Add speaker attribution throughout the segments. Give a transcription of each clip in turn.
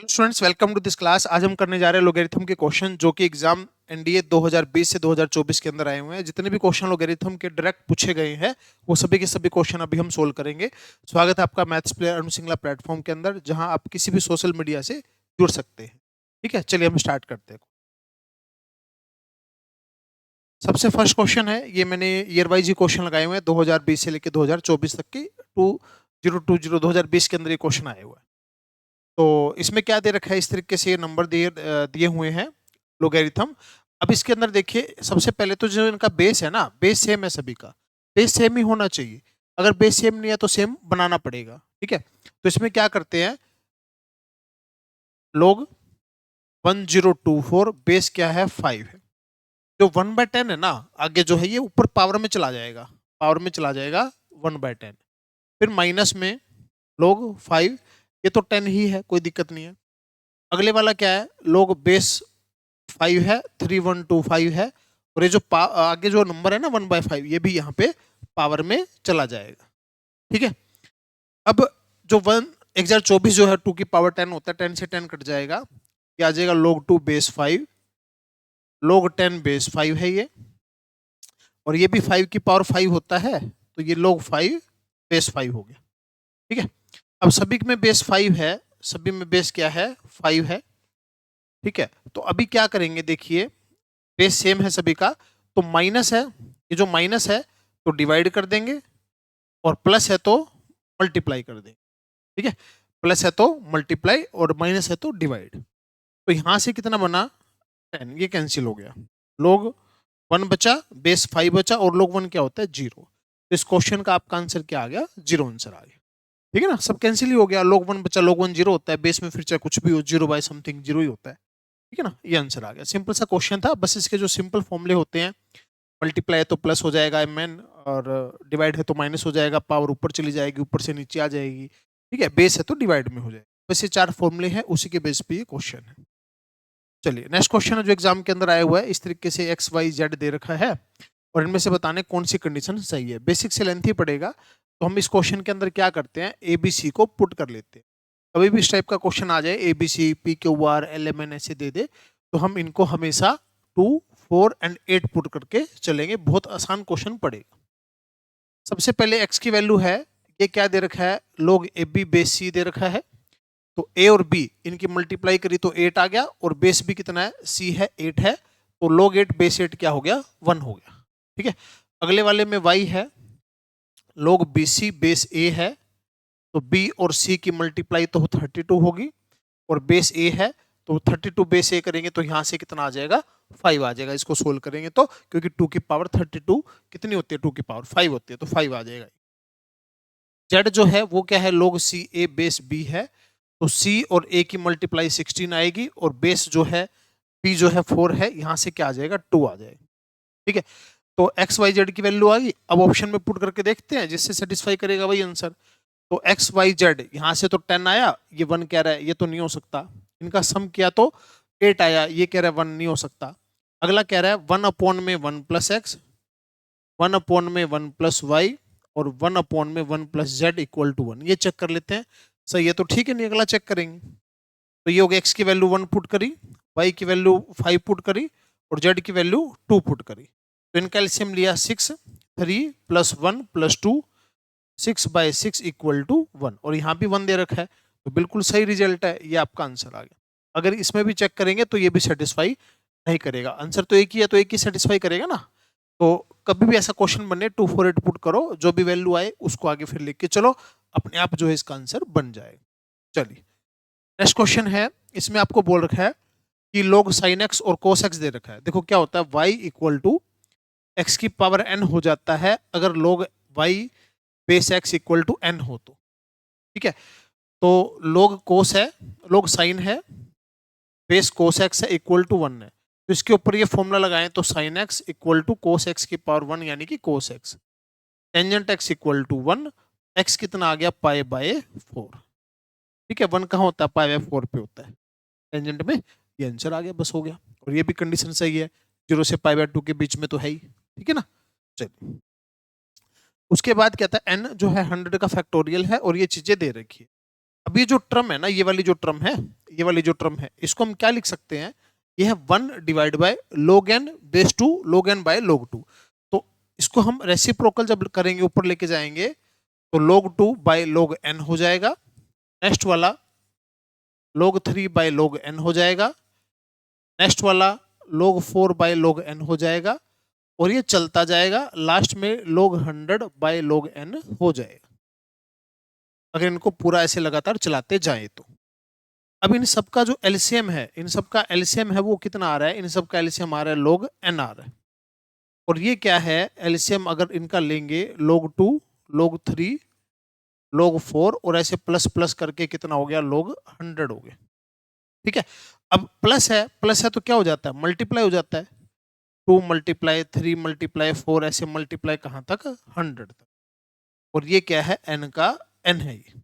Speaker 1: Hello students, welcome to this class. आज हम करने जा रहे हैं लोगरिथम के क्वेश्चन जो कि एग्जाम एनडीए 2020 से 2024 के अंदर आए हुए हैं। जितने भी क्वेश्चन लोगरिथम के डायरेक्ट पूछे गए हैं वो सभी के सभी क्वेश्चन अभी हम सोल्व करेंगे। स्वागत है आपका maths player Arun Singla platform के अंदर, जहां आप किसी भी सोशल मीडिया से जुड़ सकते हैं। ठीक है, चलिए हम स्टार्ट करते हैं। सबसे फर्स्ट क्वेश्चन है, ये मैंने ईयर वाइज ही क्वेश्चन लगाए हुए हैं 2020 से लेकर 2024 तक की। 2020 के अंदर ये क्वेश्चन आए हुए हैं। तो इसमें क्या दे रखा है, इस तरीके से ये नंबर दिए हुए हैं लोगरिथम। अब इसके अंदर देखिए, सबसे पहले तो जो इनका बेस है ना, बेस सेम है सभी का। बेस सेम ही होना चाहिए। अगर बेस सेम नहीं है तो सेम बनाना पड़ेगा। ठीक है, तो इसमें क्या करते हैं, लोग 1024, बेस क्या है 5 है। जो 1/10 है ना, आगे जो है ये ऊपर पावर में चला जाएगा, पावर में चला जाएगा 1/10। फिर माइनस में लोग 5, ये तो 10 ही है, कोई दिक्कत नहीं है। अगले वाला क्या है, लोग बेस 5 है, 3125 है। और ये जो आगे जो नंबर है ना 1/5, ये भी यहाँ पे पावर में चला जाएगा। ठीक है, अब जो 1024 जो है 2 की पावर 10 होता है, 10 से 10 कट जाएगा, ये आ जाएगा log 2 बेस 5, log 10 बेस 5 है ये। और ये भी 5 की पावर 5 होता है, तो ये log 5 बेस 5 हो गया। ठीक है, अब सभी में बेस 5 है, सभी में बेस क्या है 5 है। ठीक है, तो अभी क्या करेंगे, देखिए बेस सेम है सभी का, तो माइनस है, ये जो माइनस है तो डिवाइड कर देंगे, और प्लस है तो मल्टीप्लाई कर देंगे। ठीक है, प्लस है तो मल्टीप्लाई और माइनस है तो डिवाइड। तो यहां से कितना बना 10, ये कैंसिल हो गया। लोग 1 बचा, बेस 5 बचा, और लोग 1 क्या होता है 0। तो इस क्वेश्चन का आपका आंसर क्या आ गया, 0 आंसर आ गया। ठीक है ना, सब कैंसिल ही हो गया। लोग 1 बचा, लोग 1 0 होता है, बेस में फिर चाहे कुछ भी हो, 0 बाय समथिंग 0 ही होता है। ठीक है ना, ये आंसर आ गया। सिंपल सा क्वेश्चन था, बस इसके जो सिंपल फॉर्मूले होते हैं, मल्टीप्लाई है तो प्लस हो जाएगा mn, और डिवाइड है तो माइनस हो जाएगा, पावर ऊपर चली जाएगी, ऊपर से नीचे आ जाएगी। ठीक है, बेस है तो डिवाइड में हो जाएगा। बस ये 4 फॉर्मूले हैं, उसी के बेस पे ये क्वेश्चन है। चलिए नेक्स्ट क्वेश्चन है जो एग्जाम के अंदर आया हुआ है, इस तरीके से एक्स वाई जेड दे रखा है, और इनमें से बताने कौन सी कंडीशन सही है। बेसिक से लेंथ ही पड़ेगा, तो हम इस क्वेश्चन के अंदर क्या करते हैं, ए बी सी को पुट कर लेते हैं। कभी भी इस टाइप का क्वेश्चन आ जाए, A B C P Q R L M N ऐसे दे दे, तो हम इनको हमेशा 2 4 एंड 8 पुट करके चलेंगे। बहुत आसान क्वेश्चन पड़ेगा। सबसे पहले एक्स की वैल्यू है, ये क्या दे रखा है, लोग ए बी बेस सी दे रखा है, तो ए और बी इनकी मल्टीप्लाई करी तो 8 आ गया, और बेस भी कितना है, सी है 8 है, तो log 8 बेस 8 क्या हो गया 1 हो गया। ठीक है, अगले वाले में y है, log बी सी बेस ए है, तो b और c की मल्टीप्लाई तो 32 होगी, और बेस a है, तो 32 बेस a करेंगे तो यहां से कितना आ जाएगा 5 आ जाएगा। इसको सोल्व करेंगे तो, क्योंकि 2 की पावर 32 कितनी होती है, 2 की पावर 5 होती है, तो 5 आ जाएगा। z जो है वो क्या है, log सी ए बेस b है, तो c और a की मल्टीप्लाई 16 आएगी, और बेस जो है b जो है 4 है, यहां से क्या आ जाएगा 2 आ जाएगा। ठीक है, तो एक्स वाई जेड की वैल्यू आ गई। अब ऑप्शन में पुट करके देखते हैं, जिससे सेटिस्फाई करेगा वही आंसर। तो एक्स वाई जेड यहां से तो 10 आया, ये 1 कह रहा है, ये तो नहीं हो सकता। इनका सम किया तो 8 आया, ये कह रहा है 1 नहीं हो सकता। अगला कह रहा है 1 अपॉन में 1 प्लस एक्स, 1 अपॉन में 1 प्लस वाई, और 1 अपॉन में 1 प्लस जेड इक्वल टू 1। ये चेक कर लेते हैं, सही है तो ठीक है, नहीं अगला चेक करेंगे। तो ये हो गया, एक्स की वैल्यू 1 पुट करी, वाई की वैल्यू 5 पुट करी, और जेड की वैल्यू 2 पुट करी। तो इनका एलसीएम लिया 6, 3 प्लस 1 प्लस 2, 6/6 इक्वल टू 1, और यहाँ भी 1 दे रखा है, तो बिल्कुल सही रिजल्ट है, ये आपका आंसर आ गया। अगर इसमें भी चेक करेंगे तो ये भी सेटिस्फाई नहीं करेगा। आंसर तो एक ही है, तो एक ही सेटिस्फाई करेगा ना। तो कभी भी ऐसा क्वेश्चन बने 2 4 8 पुट करो, जो भी वैल्यू आए उसको आगे फिर लिख के चलो, अपने आप जो है इसका आंसर बन जाएगा। चलिए नेक्स्ट क्वेश्चन है, इसमें आपको बोल रखा है कि log sin x और cos x दे रखा है। देखो क्या होता है, y इक्वल टू एक्स की पावर n हो जाता है अगर log y base x equal to n हो तो। ठीक है, तो log cos है, log sin है, बेस cos x है इक्वल टू 1 है, तो इसके ऊपर ये फॉर्मूला लगाएं तो sin x equal to cos x की पावर 1 यानी कि cos x, tangent x equal to 1, x कितना आ गया पाई बाय 4। ठीक है, 1 कहाँ होता है, पाई बाय 4 पे होता है टेंजेंट में, ये आंसर आ गया, बस हो गया। और ये भी कंडीशन सही है, 0 से पाई बाय 2 के बीच में तो है ही। ठीक है ना, चलिए उसके बाद कहता है n जो है 100 का फैक्टोरियल है, और ये चीजें दे रखी है। अब ये जो टर्म है ना, ये वाली जो टर्म है, ये वाली जो टर्म है इसको हम क्या लिख सकते हैं, ये है 1 divide by log n base two log n by log 2। तो इसको हम रेसिप्रोकल जब करेंगे ऊपर लेके जाएंगे तो log 2 बाय log n हो जाएगा। नेक्स्ट वाला log 3 बाय log n हो जाएगा। नेक्स्ट वाला log 4 बाय log n हो जाएगा और ये चलता जाएगा, लास्ट में log 100 बाय log n हो जाएगा अगर इनको पूरा ऐसे लगातार चलाते जाए तो। अब इन सब का जो एलसीएम है, इन सब का एलसीएम है वो कितना आ रहा है, इन सब का एलसीएम आ रहा है log n आ रहा है। और ये क्या है एलसीएम अगर इनका लेंगे log 2 log 3 log 4 और ऐसे प्लस प्लस करके कितना हो गया log 100 हो गया। ठीक है, अब प्लस है तो क्या हो जाता है, मल्टीप्लाई हो जाता है। 2 मल्टीप्लाई 3 मल्टीप्लाई 4 ऐसे मल्टीप्लाई कहाँ तक, 100 तक। और ये क्या है n का n है ये।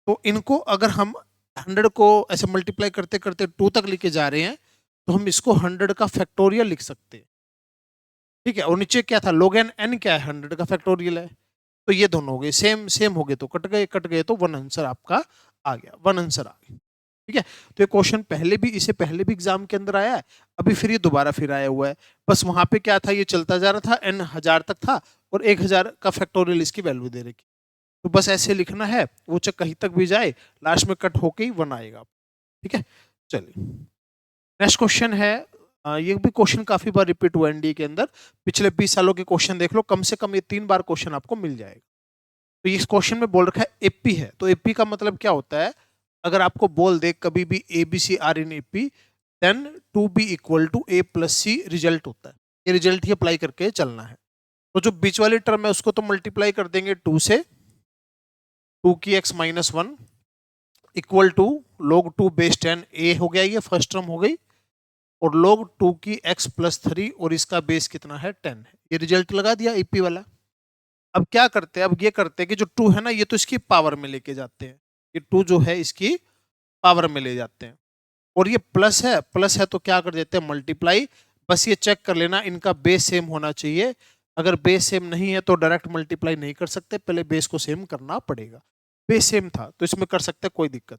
Speaker 1: तो इनको अगर हम 100 को ऐसे मल्टीप्लाई करते करते 2 तक लेके जा रहे हैं तो हम इसको 100 का फैक्टोरियल लिख सकते हैं। ठीक है, और नीचे क्या था log n क्या है 100 का फैक्टोरियल है। तो ये दोनों हो गए सेम सेम हो गए तो कट गए तो वन आंसर आपका आ गया, वन आंसर आ गया। ठीक है, तो ये क्वेश्चन पहले भी, इसे पहले भी एग्जाम के अंदर आया है, अभी फिर ये दोबारा फिर आया हुआ है। बस वहां पे क्या था, ये चलता जा रहा था n 1000 तक था और 1000 का फैक्टोरियल इसकी वैल्यू दे रखी। तो बस ऐसे लिखना है, वो चाहे कहीं तक भी जाए लास्ट में कट होके ही वन आएगा। ठीक है, चलिए नेक्स्ट क्वेश्चन है। ये भी क्वेश्चन काफी बार रिपीट हुआ एनडीए के अंदर, पिछले 20 सालों के क्वेश्चन देख लो, कम से कम ये 3 बार क्वेश्चन आपको मिल जाएगा। तो इस क्वेश्चन में बोल रखा है एपी है, तो एपी का मतलब क्या होता है, अगर आपको बोल दे कभी भी A B C R in AP then two B equal to A plus C result होता है। ये रिजल्ट ही अप्लाई करके चलना है। तो जो बीच वाली टर्म है उसको तो मल्टीप्लाई कर देंगे 2 से, 2 की x माइनस 1 इक्वल टू log 2 बेस 10 ए हो गया, ये फर्स्ट टर्म हो गई, और log 2 की x प्लस 3 और इसका बेस कितना है 10 है। ये रिजल्ट लगा दिया एपी वाला। अब क्या करते हैं, अब ये करते हैं कि जो 2 है ना ये तो इसकी पावर में लेके जाते हैं, ये 2 जो है इसकी पावर में ले जाते हैं, और ये प्लस है तो क्या कर देते हैं मल्टीप्लाई। बस ये चेक कर लेना इनका बेस सेम होना चाहिए, अगर बेस सेम नहीं है तो डायरेक्ट मल्टीप्लाई नहीं कर सकते, पहले बेस को सेम करना पड़ेगा। बेस सेम था तो इसमें कर सकते हैं, कोई दिक्कत।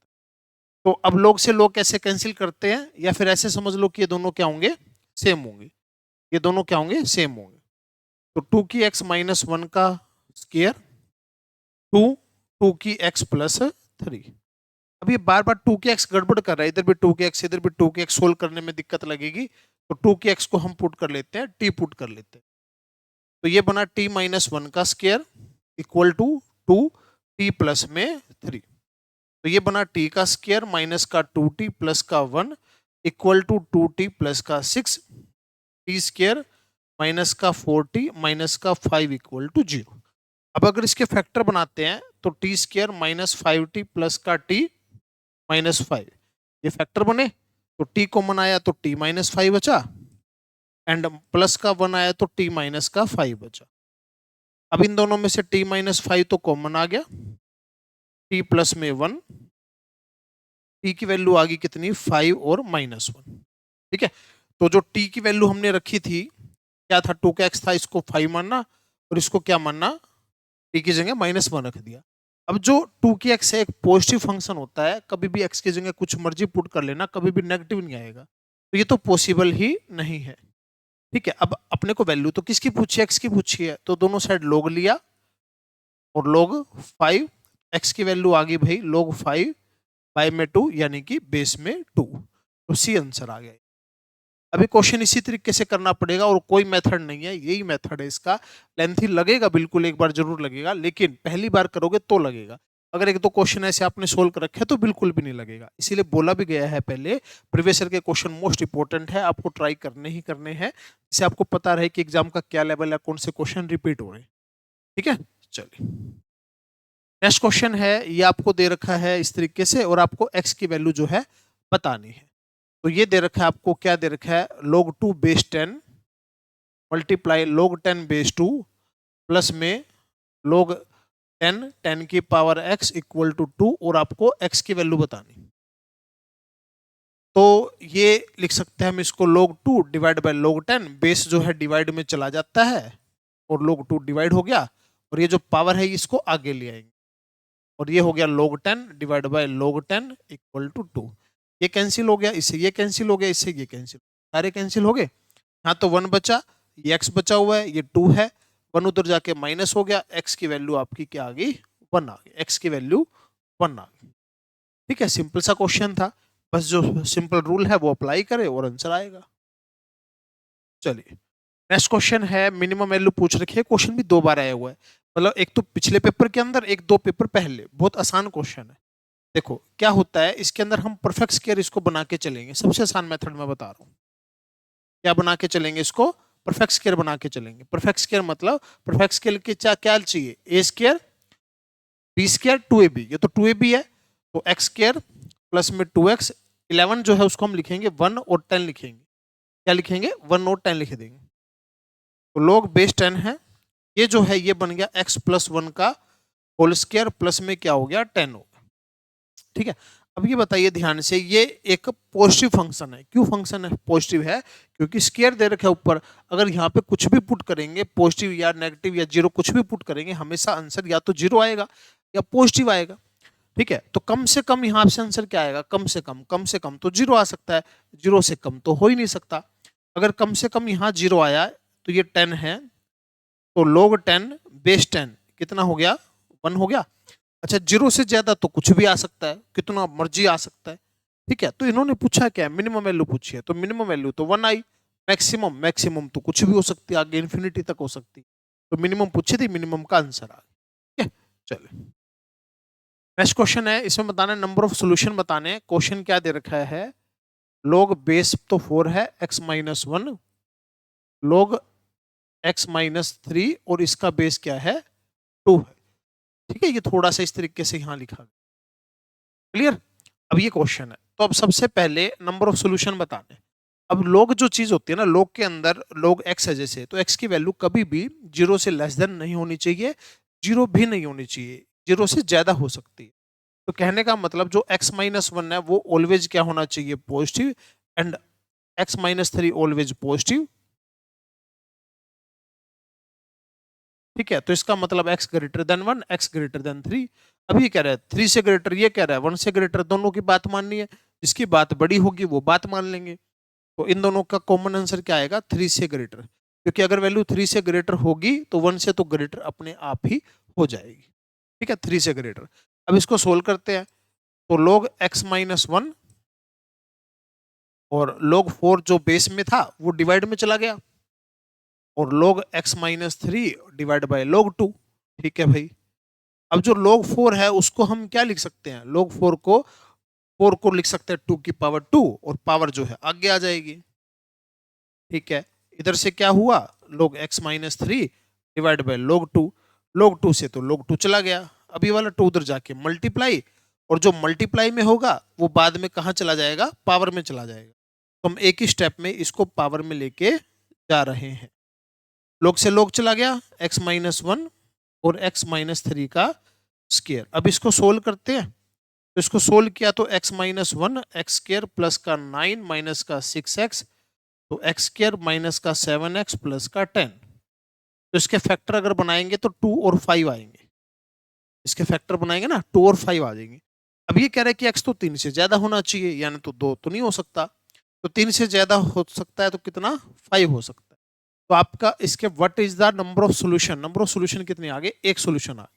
Speaker 1: तो अब लोग से लोग कैसे कैंसिल करते हैं, या फिर ऐसे समझ लो कि ये दोनों क्या होंगे, सेम होंगे, ये दोनों क्या होंगे, सेम होंगे। तो 2 की x माइनस 1 का स्क्वायर 2 की x प्लस 3। अब ये बार बार 2 की x गड़बड़ कर रहा है, इधर भी 2 की x इधर भी 2 की x, सोल्व करने में दिक्कत लगेगी। तो 2 की x को हम पुट कर लेते हैं, t पुट कर लेते हैं। तो ये बना t माइनस 1 का square equal to 2 t plus में 3। तो ये बना t का स्क्वायर माइनस का 2t प्लस का 1 इक्वल टू 2t प्लस का 6, t स्क्वायर माइनस का 4t माइनस का 5 इक्वल टू 0। अब अगर इसके फैक्टर बनाते हैं तो T square minus 5t plus का t माइनस 5, ये फैक्टर बने तो t कॉमन आया तो t माइनस 5 बचा, एंड प्लस का 1 आया तो t माइनस का 5 बचा। अब इन दोनों में से t माइनस 5 तो कॉमन आ गया, t प्लस में 1, t की वैल्यू आ गई कितनी 5 और माइनस 1। ठीक है, तो जो t की वैल्यू हमने रखी थी क्या था, 2 का x था, इसको 5 मानना और इसको क्या मानना, t की जगह माइनस 1 रख दिया। अब जो 2 की x है एक पॉजिटिव फंक्शन होता है, कभी भी x की जगह कुछ मर्जी पुट कर लेना, कभी भी नेगेटिव नहीं आएगा, तो ये तो पॉसिबल ही नहीं है। ठीक है, अब अपने को वैल्यू तो किसकी पूछी है, x की पूछी है, तो दोनों साइड log लिया और log 5, x की वैल्यू आ गई भाई log 5 बाय में 2 यानी कि बेस में 2, तो सी आंसर आ गया। अभी क्वेश्चन इसी तरीके से करना पड़ेगा और कोई मेथड नहीं है, यही मेथड है इसका। लेंथी लगेगा बिल्कुल, एक बार जरूर लगेगा, लेकिन पहली बार करोगे तो लगेगा। अगर एक दो क्वेश्चन ऐसे आपने सोल्व कर रखे तो बिल्कुल भी नहीं लगेगा। इसीलिए बोला भी गया है पहले, प्रीवियस ईयर के क्वेश्चन मोस्ट इंपोर्टेंट है, आपको ट्राई करने ही करने हैं, जिससे आपको पता रहे कि एग्जाम का क्या लेवल है, कौन से क्वेश्चन रिपीट हो रहे हैं। ठीक है, चलिए नेक्स्ट क्वेश्चन है, ये आपको दे रखा है इस तरीके से और आपको एक्स की वैल्यू जो है बतानी है। तो ये दे रखा है आपको, क्या दे रखा है, log 2 base 10 multiply log 10 base 2 plus में log 10 की पावर x इक्वल टू 2 और आपको x की वैल्यू बतानी। तो ये लिख सकते हैं हम इसको log 2 divide by log 10, base जो है डिवाइड में चला जाता है और log 2 डिवाइड हो गया, और ये जो पावर है इसको आगे ले आएंगे और ये हो गया log 10 divide by log 10 equal to 2। ये कैंसिल हो गया, इससे ये कैंसिल हो गया, इससे ये कैंसिल, सारे कैंसिल हो गए। हाँ तो 1 बचा, ये x बचा हुआ है, ये 2 है, 1 उधर जाके माइनस हो गया, x की वैल्यू आपकी क्या आ गई, 1 आ गई, x की वैल्यू 1 आ गई। ठीक है, सिंपल सा क्वेश्चन था, बस जो सिंपल रूल है वो अप्लाई करें और आंसर आएगा। चलिए नेक्स्ट क्वेश्चन है, मिनिमम वैल्यू पूछ रखी है, क्वेश्चन भी 2 बार आया हुआ है, मतलब एक तो पिछले पेपर के अंदर, एक 2 पेपर पहले, बहुत आसान क्वेश्चन है। देखो क्या होता है, इसके अंदर हम परफेक्ट स्क्वायर इसको बना के चलेंगे, सबसे आसान मेथड में बता रहा हूँ। क्या बना के चलेंगे इसको, परफेक्ट स्क्वायर बना के चलेंगे। परफेक्ट स्क्वायर मतलब परफेक्ट स्क्वायर के क्या चाहिए, ए स्क्वायर बी स्क्वायर 2ab, ये तो 2ab है, तो एक्स स्क्वायर प्लस में 2x, 11 जो है उसको हम लिखेंगे 1 और 10 लिखेंगे, क्या लिखेंगे 1 और 10 लिख देंगे, तो log बेस 10 है, ये जो है ये बन गया x प्लस 1 का होल स्क्वायर प्लस में क्या हो गया 10 हो गया। ठीक है, अब ये बताइए ध्यान से, ये एक पॉजिटिव फंक्शन है, क्यों फंक्शन है पॉजिटिव है, क्योंकि स्क्वायर दे रखा है ऊपर, अगर यहाँ पे कुछ भी पुट करेंगे पॉजिटिव या नेगेटिव या जीरो कुछ भी पुट करेंगे, हमेशा आंसर या तो जीरो आएगा या पॉजिटिव आएगा। ठीक है, तो कम से कम यहाँ से आंसर क्या आएगा, कम से कम तो जीरो आ सकता है, जीरो से कम तो हो ही नहीं सकता। अगर कम से कम यहाँ जीरो आया तो ये 10 है, तो log 10 बेस 10 कितना हो गया, 1 हो गया। अच्छा जीरो से ज्यादा तो कुछ भी आ सकता है, कितना मर्जी आ सकता है। ठीक है, तो इन्होंने पूछा क्या, मिनिमम वैल्यू पूछी है, तो मिनिमम वैल्यू तो 1 आई, मैक्सिमम मैक्सिमम तो कुछ भी हो सकती है, आगे इन्फिनिटी तक हो सकती है, तो मिनिमम पूछी थी, मिनिमम का आंसर आ गया। ठीक है, चलिए नेक्स्ट क्वेश्चन है, इसमें बताना है नंबर ऑफ सोल्यूशन बताने हैं। क्वेश्चन क्या दे रखा है, log बेस तो 4 है, x माइनस 1 log x माइनस 3 और इसका बेस क्या है 2 है। ठीक है, ये थोड़ा सा इस तरीके से यहाँ लिखा, क्लियर। अब ये क्वेश्चन है, तो अब सबसे पहले नंबर ऑफ सोल्यूशन बताने हैं। अब log जो चीज होती है ना, log के अंदर log x है जैसे, तो x की वैल्यू कभी भी जीरो से लेस देन नहीं होनी चाहिए, जीरो भी नहीं होनी चाहिए, जीरो से ज्यादा हो सकती है। तो कहने का मतलब जो x माइनस 1 है वो ऑलवेज क्या होना चाहिए, positive, and x minus 3 always positive. ठीक है, तो इसका मतलब x greater than 1, x greater than 3। अब ये कह रहा है 3 से ग्रेटर, ये कह रहा है 1 से ग्रेटर, दोनों की बात माननी है, जिसकी बात बड़ी होगी वो बात मान लेंगे। तो इन दोनों का कॉमन आंसर क्या आएगा, 3 से ग्रेटर, क्योंकि अगर वैल्यू 3 से ग्रेटर होगी तो 1 से तो ग्रेटर अपने आप ही हो जाएगी। ठीक है, 3 से ग्रेटर। अब इसको सोल्व करते हैं, तो log x माइनस 1 और log 4 जो बेस में था वो डिवाइड में चला गया, और log x minus 3 divide by log 2। ठीक है भाई, अब जो log 4 है उसको हम क्या लिख सकते हैं, log 4 को लिख सकते हैं 2 की पावर 2, और पावर जो है आगे आ जाएगी। ठीक है, इधर से क्या हुआ, log x minus 3 divide by log 2 से तो log 2 चला गया, अब ये वाला 2 उधर जाके मल्टीप्लाई, और जो मल्टीप्लाई में होगा वो बाद में कहाँ चला जाएगा, पावर में चला जाएगा। तो हम एक ही स्टेप में इसको पावर में लेके जा रहे हैं। log से log चला गया, x माइनस 1 और x माइनस 3 का स्क्वायर। अब इसको सोल्व करते हैं, तो इसको सोल्व किया तो x माइनस 1 एक्स स्क्वायर प्लस का 9 माइनस का 6x, तो एक्स स्क्वायर माइनस का 7x प्लस का 10। तो इसके फैक्टर अगर बनाएंगे तो 2 और 5 आएंगे, इसके फैक्टर बनाएंगे ना 2 और 5 आ जाएंगे। अब ये कह रहे हैं कि x तो 3 से ज्यादा होना चाहिए, यानी तो 2 तो नहीं हो सकता, तो 3 से ज्यादा हो सकता है तो कितना 5 हो सकता है। तो आपका इसके what is the number of solution, number of solution कितने आ गए, एक सोल्यूशन आ गया।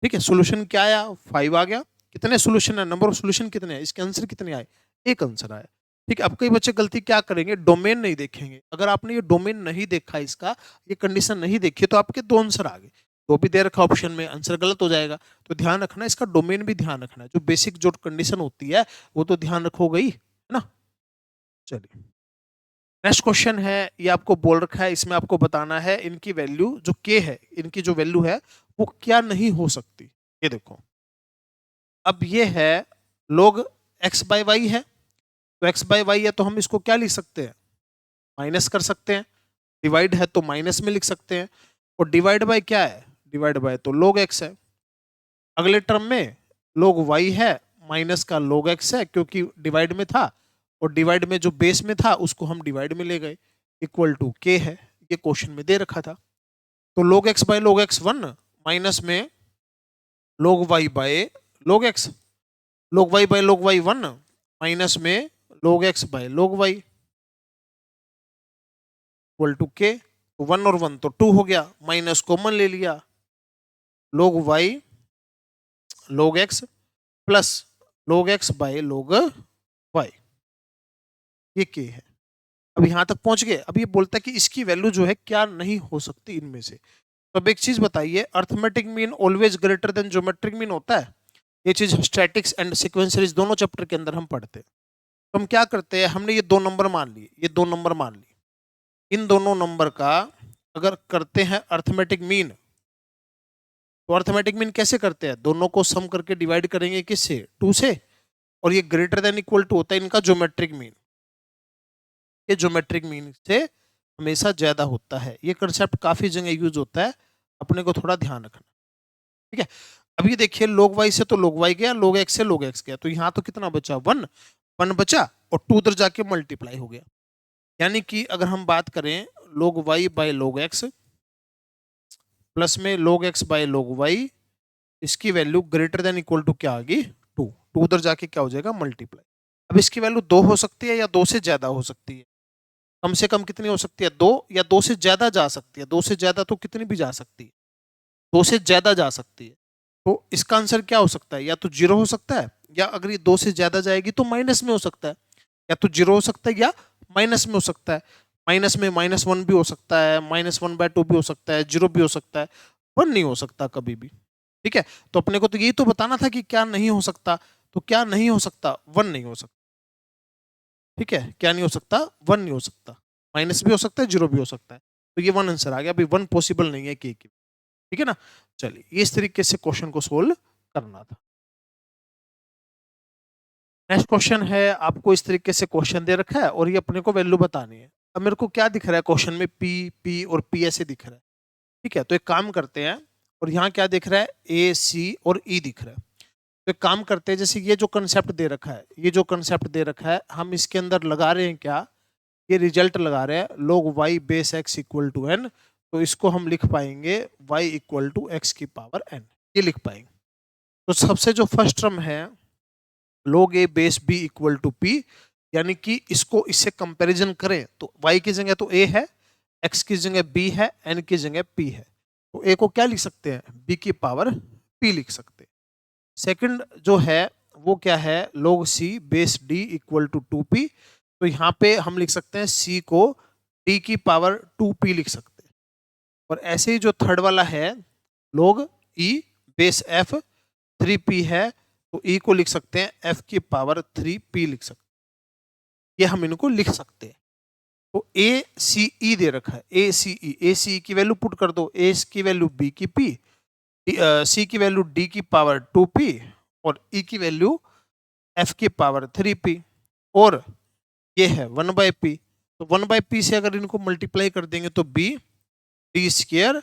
Speaker 1: ठीक है, सोल्यूशन क्या आया 5 आ गया, कितने सोल्यूशन है, नंबर ऑफ सोल्यूशन कितने हैं, इसके आंसर कितने आए, एक आंसर आया। ठीक है, अब कई बच्चे गलती क्या करेंगे, डोमेन नहीं देखेंगे। अगर आपने ये डोमेन नहीं देखा, इसका ये कंडीशन नहीं देखी, तो आपके 2 आंसर आ गए, तो भी दे रखा ऑप्शन में, आंसर गलत हो जाएगा। तो ध्यान रखना, इसका डोमेन भी ध्यान रखना है, जो बेसिक जो कंडीशन होती है वो तो ध्यान रखोगे ही, है ना। चलिए नेक्स्ट क्वेश्चन है, ये आपको बोल रखा है, इसमें आपको बताना है इनकी वैल्यू जो k है, इनकी जो वैल्यू है वो क्या नहीं हो सकती। ये देखो, अब ये है log x बाय वाई है, तो x बाय वाई है तो हम इसको क्या लिख सकते हैं, माइनस कर सकते हैं, डिवाइड है तो माइनस में लिख सकते हैं, और डिवाइड बाय क्या है, डिवाइड बाय तो log x है। अगले टर्म में log y है, माइनस का log x है, क्योंकि डिवाइड में था, और डिवाइड में जो बेस में था उसको हम डिवाइड में ले गए, इक्वल टू k है, ये क्वेश्चन में दे रखा था। तो log x by log x 1 minus में log y by log x, log y by log y 1 minus में log x by log y equal to के, 1 और 1 तो 2 हो गया, माइनस कॉमन ले लिया, log y log x plus log x by log y, ये के है। अब यहां तक पहुंच गए। अब ये बोलता है कि इसकी वैल्यू जो है क्या नहीं हो सकती इनमें से। तो अब एक चीज बताइए, arithmetic mean always greater than geometric mean होता है? ये चीज स्टैटिक्स एंड सीक्वेंशियल दोनों चैप्टर के अंदर हम पढ़ते हैं। तो हम क्या करते हैं, हमने ये 2 नंबर मान लिए, ये 2 नंबर मान लिए, इन दोनों नंबर का अगर करते हैं अर्थमेटिक मीन, तो अर्थमेटिक मीन कैसे करते हैं, दोनों को सम करके डिवाइड करेंगे किससे, 2 से, और ये ग्रेटर देन इक्वल टू होता है इनका ज्योमेट्रिक मीन, ये ज्योमेट्रिक मीन से हमेशा ज्यादा होता है। ये कंसेप्ट काफी जगह यूज होता है, अपने को थोड़ा ध्यान रखना, ठीक है। अब ये देखिए log y से तो log y गया, log x से log x गया, तो यहाँ तो कितना बचा, 1 1 बचा, और 2 उधर जाके मल्टीप्लाई हो गया। यानी कि अगर हम बात करें log y by log x plus में log x by log y, इसकी value greater than equal to क्या आ गई, 2 2 उधर जाके क्या हो जाएगा, मल्टीप्लाई। अब इसकी वैल्यू 2 हो सकती है या 2 से ज्यादा हो सकती है, कम से कम कितनी हो सकती है, 2, या 2 से ज्यादा जा सकती है, 2 से ज्यादा तो कितनी भी जा सकती है, 2 से ज्यादा जा सकती है। तो इसका आंसर क्या हो सकता है, या तो 0 हो सकता है, या अगर ये 2 से ज्यादा जाएगी तो माइनस में हो सकता है, या तो 0 हो सकता है या माइनस में हो सकता है। माइनस में -1 भी हो सकता है, -1/2 भी हो सकता है, 0 भी हो सकता है, 1 नहीं हो सकता कभी भी, ठीक है। तो अपने को तो यही तो बताना था कि क्या नहीं हो सकता, तो क्या नहीं हो सकता, 1 नहीं हो सकता, ठीक है। क्या नहीं हो सकता, 1 नहीं हो सकता, माइनस भी हो सकता है, 0 भी हो सकता है, तो ये 1 आंसर आ गया। अभी 1 पॉसिबल नहीं है के की, ठीक है ना। चलिए इस तरीके से क्वेश्चन को सोल्व करना था। नेक्स्ट क्वेश्चन है, आपको इस तरीके से क्वेश्चन दे रखा है और ये अपने को वैल्यू बतानी है। अब मेरे को क्या दिख रहा है क्वेश्चन में, पी पी और पी ऐसे दिख रहा है, ठीक है। तो एक काम करते हैं, और यहाँ क्या दिख रहा है, ए सी और ई दिख रहा है। तो एक काम करते हैं, जैसे ये जो कंसेप्ट दे रखा है, ये जो कंसेप्ट दे रखा है, हम इसके अंदर लगा रहे हैं क्या, ये रिजल्ट लगा रहे हैं log y base x equal to n, तो इसको हम लिख पाएंगे y इक्वल टू x की पावर n, ये लिख पाएंगे। तो सबसे जो फर्स्ट टर्म है log a base b equal to p, यानी कि इसको इससे कंपैरिजन करें तो y की जगह तो a है, x की जगह b है, n की जगह p है, तो a को क्या लिख सकते हैं, b की पावर p लिख सकते हैं। सेकंड जो है वो क्या है, log c base d equal to 2p, तो यहाँ पे हम लिख सकते हैं c को d की पावर 2p लिख सकते हैं। और ऐसे ही जो थर्ड वाला है log e base f 3p है, तो e को लिख सकते हैं f की पावर 3p लिख सकते हैं, ये हम इनको लिख सकते हैं। तो ए सी ई दे रखा है, ए सी ई की वैल्यू पुट कर दो, ए की वैल्यू b की p, सी की वैल्यू d की पावर 2p, और e की वैल्यू f की पावर 3p, और ये है 1/p, तो 1/p से अगर इनको मल्टीप्लाई कर देंगे तो b d स्क्वायर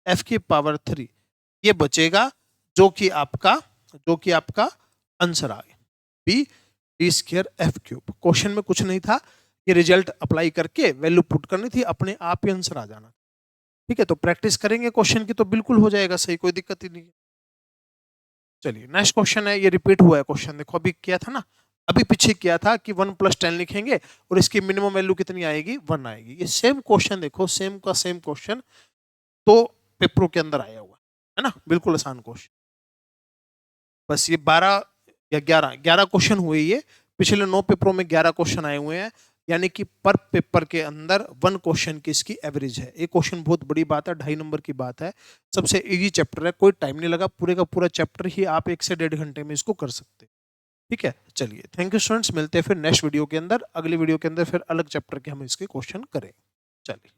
Speaker 1: f की पावर 3, ये बचेगा जो कि आपका आंसर आ गया, b d square f cube. Question में कुछ नहीं था, ये रिजल्ट अप्लाई करके वैल्यू पुट करनी थी, अपने आप ही आंसर आ जाना, ठीक है। तो प्रैक्टिस करेंगे क्वेश्चन की तो बिल्कुल हो जाएगा सही, कोई दिक्कत ही नहीं है। चलिए नेक्स्ट क्वेश्चन है, ये रिपीट हुआ है क्वेश्चन, देखो अभी किया था ना, अभी पीछे किया था कि 1 + 10 लिखेंगे और इसकी मिनिमम वैल्यू कितनी आएगी, 1 आएगी। ये सेम क्वेश्चन देखो, सेम का सेम क्वेश्चन तो पेपरों के अंदर आया हुआ है ना, बिल्कुल आसान क्वेश्चन। बस ये 12 या 11 क्वेश्चन हुए, ये पिछले 9 पेपरों में 11 क्वेश्चन आए हुए हैं, यानी कि पर पेपर के अंदर 1 क्वेश्चन की इसकी एवरेज है। एक क्वेश्चन बहुत बड़ी बात है, 2.5 नंबर की बात है, सबसे इजी चैप्टर है, कोई टाइम नहीं लगा, पूरे का पूरा चैप्टर ही आप 1 से 1.5 घंटे में इसको कर सकते हैं, ठीक है। चलिए थैंक यू स्टूडेंट्स, मिलते हैं फिर नेक्स्ट वीडियो के अंदर, अगली वीडियो के अंदर फिर अलग चैप्टर के हम इसके क्वेश्चन करें। चलिए।